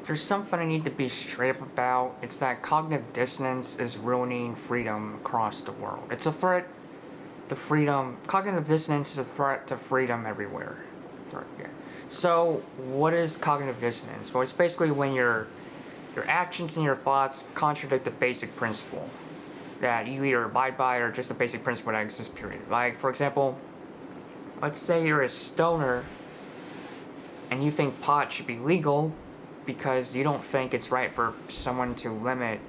There's something I need to be straight up about. It's that cognitive dissonance is ruining freedom across the world. It's a threat to freedom. Cognitive dissonance is a threat to freedom everywhere. Yeah. So, what is cognitive dissonance? Well, it's basically when your actions and your thoughts contradict the basic principle that you either abide by or just a basic principle that exists, period. Like, for example, let's say you're a stoner and you think pot should be legal because you don't think it's right for someone to limit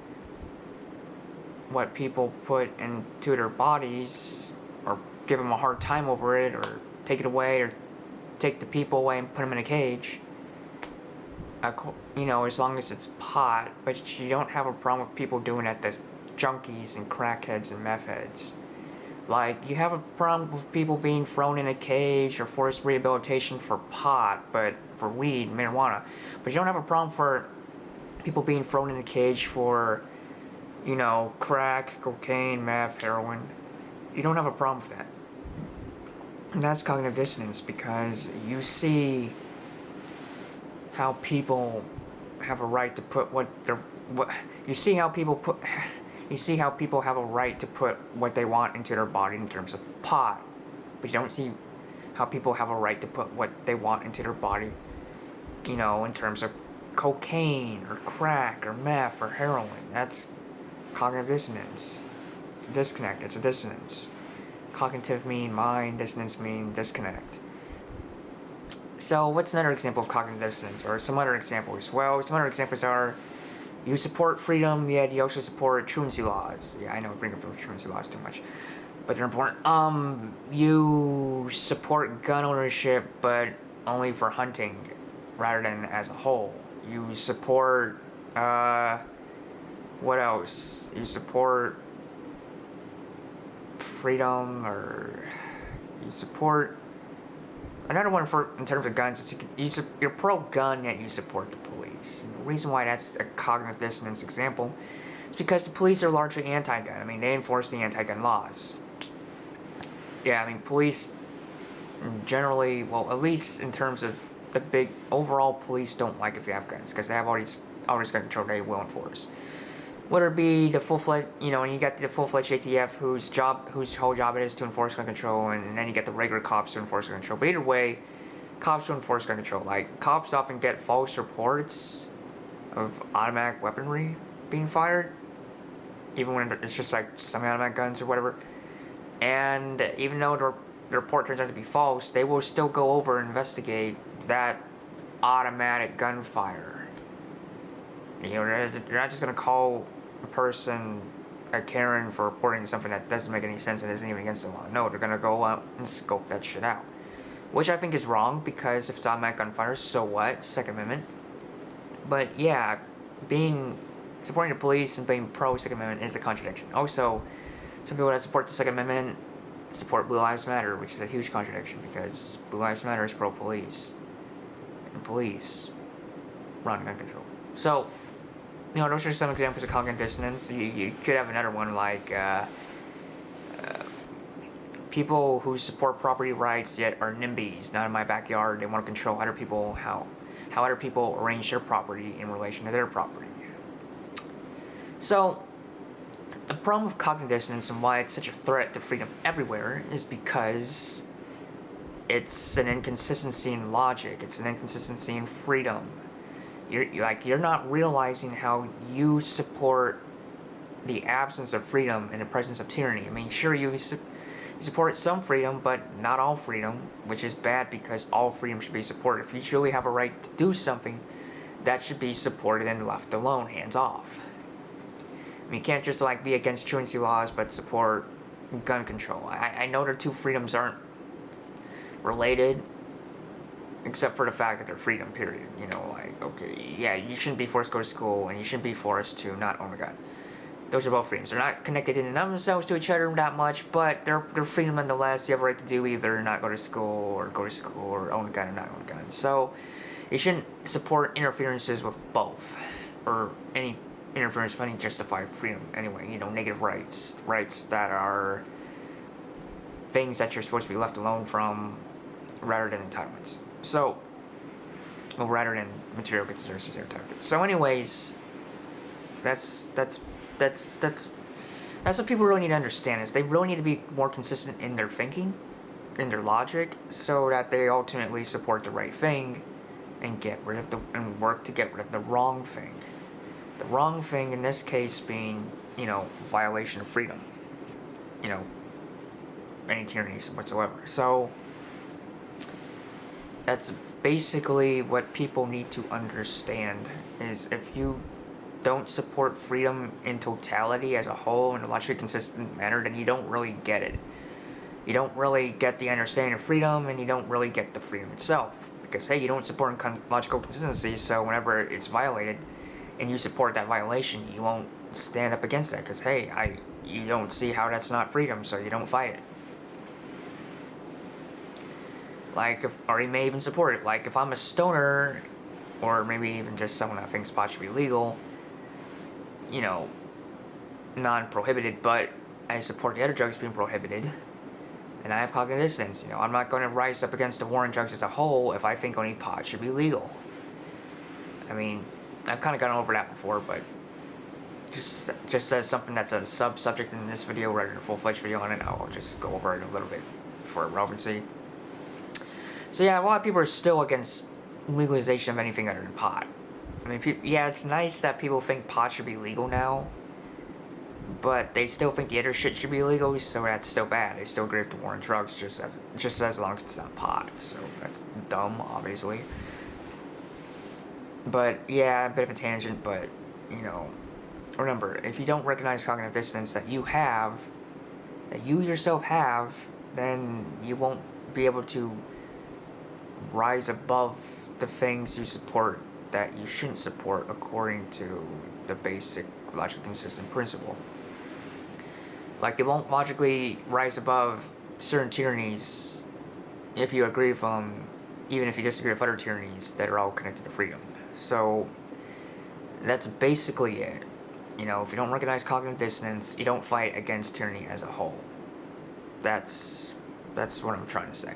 what people put into their bodies or give them a hard time over it or take it away or take the people away and put them in a cage. As long as it's pot, but you don't have a problem with people doing that to junkies and crackheads and meth heads. Like, you have a problem with people being thrown in a cage or forced rehabilitation for pot, but for weed, marijuana. But you don't have a problem for people being thrown in a cage for, crack, cocaine, meth, heroin. You don't have a problem with that. And that's cognitive dissonance because you see how people have a right to put you see how people have a right to put what they want into their body in terms of pot, but you don't see how people have a right to put what they want into their body, in terms of cocaine or crack or meth or heroin. That's cognitive dissonance. It's a disconnect. It's a dissonance. Cognitive mean mind, dissonance mean disconnect. So what's another example of cognitive dissonance, or some other examples? Well, some other examples are you support freedom, yet you also support truancy laws. Yeah, I know I bring up the truancy laws too much, but they're important. You support gun ownership, but only for hunting, rather than as a whole. You support, what else? You support freedom, or you support another one in terms of guns. You're pro-gun, yet you support the police. And the reason why that's a cognitive dissonance example is because the police are largely anti-gun. I mean, they enforce the anti-gun laws. Yeah, I mean, police generally, well, at least in terms of the big overall, police don't like if you have guns because they have all this gun control they will enforce. Whether it be the full-fledged, and you got the full-fledged ATF whose whole job it is to enforce gun control, and then you get the regular cops to enforce gun control. But either way, cops will enforce gun control. Like, cops often get false reports of automatic weaponry being fired, even when it's just like semi-automatic guns or whatever. And even though the report turns out to be false, they will still go over and investigate that automatic gunfire. They're not just going to call a person a Karen for reporting something that doesn't make any sense and isn't even against the law. No, they're going to go out and scope that shit out. Which I think is wrong, because if it's automatic gunfire, so what? Second Amendment. But yeah, supporting the police and being pro-Second Amendment is a contradiction. Also, some people that support the Second Amendment support Blue Lives Matter, which is a huge contradiction, because Blue Lives Matter is pro-police. And police run gun control. So, those are some examples of cognitive dissonance. You could have another one like people who support property rights yet are NIMBYs, not in my backyard. They want to control other people, how other people arrange their property in relation to their property. So, the problem with cognitive dissonance and why it's such a threat to freedom everywhere is because it's an inconsistency in logic. It's an inconsistency in freedom. You're not realizing how you support the absence of freedom in the presence of tyranny. I mean, sure, you support some freedom, but not all freedom, which is bad because all freedom should be supported. If you truly have a right to do something, that should be supported and left alone, hands off. I mean, you can't just be against truancy laws but support gun control. I know the two freedoms aren't related, except for the fact that they're freedom, period. Okay, yeah, you shouldn't be forced to go to school, and you shouldn't be forced to not own a gun. Those are both freedoms. They're not connected in and of themselves to each other that much, but they're freedom nonetheless. You have a right to do either not go to school, or own a gun or not own a gun. So, you shouldn't support interferences with both, or any interference with any justified freedom. Anyway, negative rights that are things that you're supposed to be left alone from, rather than entitlements. So, well, rather than material goods, services, or targets. So, anyways, that's what people really need to understand, is they really need to be more consistent in their thinking, in their logic, so that they ultimately support the right thing and work to get rid of the wrong thing. The wrong thing in this case being, violation of freedom. Any tyrannies whatsoever. So that's basically what people need to understand, is if you don't support freedom in totality as a whole in a logically consistent manner, then you don't really get it. You don't really get the understanding of freedom, and you don't really get the freedom itself. Because, hey, you don't support logical consistency, so whenever it's violated, and you support that violation, you won't stand up against that, because, hey, you don't see how that's not freedom, so you don't fight it. Or you may even support it. Like, if I'm a stoner, or maybe even just someone that thinks pot should be legal, non-prohibited, but I support the other drugs being prohibited, and I have cognitive dissonance. I'm not going to rise up against the war on drugs as a whole if I think only pot should be legal. I mean, I've kind of gone over that before, but just as something that's a sub-subject in this video rather than a full-fledged video on it, I'll just go over it a little bit for relevancy. So yeah, a lot of people are still against legalization of anything other than pot. I mean, it's nice that people think pot should be legal now, but they still think the other shit should be illegal, so that's still bad. They still agree with the war on drugs, just as long as it's not pot. So that's dumb, obviously. But yeah, a bit of a tangent, but remember, if you don't recognize cognitive dissonance that you yourself have, then you won't be able to rise above the things you support that you shouldn't support according to the basic logically consistent principle. Like, it won't logically rise above certain tyrannies if you agree with them, even if you disagree with other tyrannies that are all connected to freedom. So that's basically it. If you don't recognize cognitive dissonance, you don't fight against tyranny as a whole. That's what I'm trying to say.